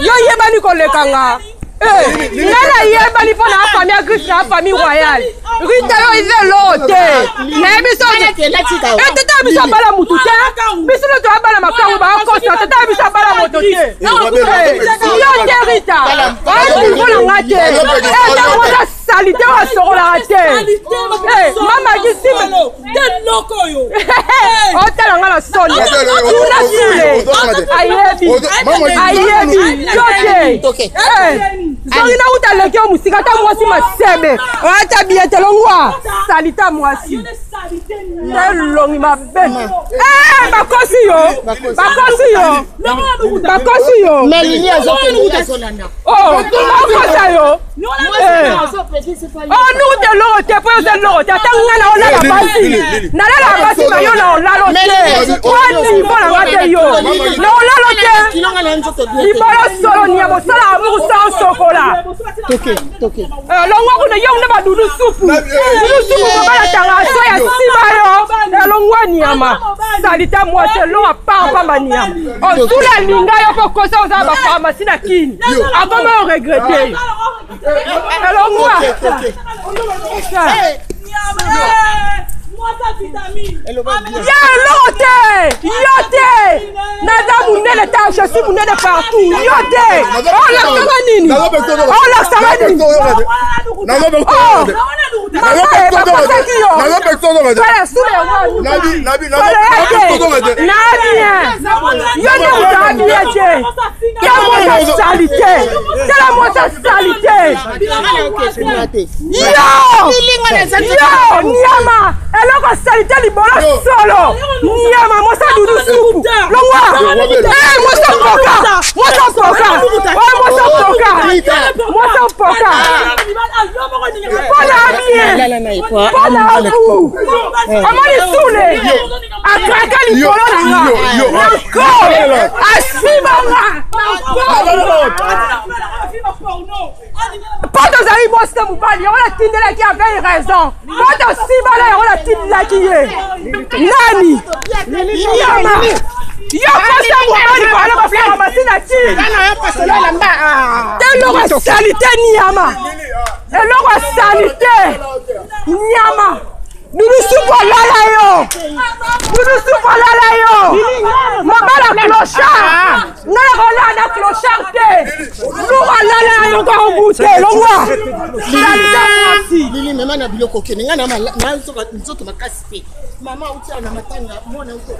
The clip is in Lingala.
Yo yebani kolekanga. Nana yebani pour la famille Christ, la famille royale. Rita yo ize lote. Na biso tata biso bala mututa. Biso to bala makawu ba kosa tata biso bala motote. Yo Rita. Ko la ngate. Ta salité wa soro la rate. Mama kisime de loko yo. O tala ngala soni. Tula sule. Ayebi. Yote. Zorina uta leke musika ta mwasi masebe. Ata biete longwa. Salita mwasi. Longi mabene. Bakosi yo. Melini azokende solana. Bakosa yo. Nous de l'autre, pour de l'autre. Attends, on a la base. N'a la base, mais on a la lotte. Quoi, il faut la rater yo. Non, la lotte. Il faut la solo, il y a mon salaire sans chocolat. Toké. L'on a pas de soupe. Nous soupe, on va la terrasse, il y a 6 balles. L'on a niama. Salita, moi, c'est l'on a pas maniam. On sous la ligne, il faut que ça, on va pharmacie na kin. Avant, on regretter. Alors moi, yote, Nadamu nele tâche, si vous n'êtes partout, yote, oh la samanini, solo, Niama, mosa dudu soupu. Longwa. Mosa poka. Mosa poka. Amani soule. Akraka li polo nanga. Asimanga. Pas de zari mosta mubali. On a tindela qui avait raison. Pas de sibala on a tindela qui est. Nani. Yama. Yo kosa mubali kwa ala bafla masina ti. Eloko salite Niama. Eloko salite Niama. Nurusupo lala yo. Mabala clochard. Nala na clochard te. Nuwa lala yo kwa mbute. Longwa. Lili mema na biloko kene nga na nzoto makasi te. Mama uti na matanga mwana uko.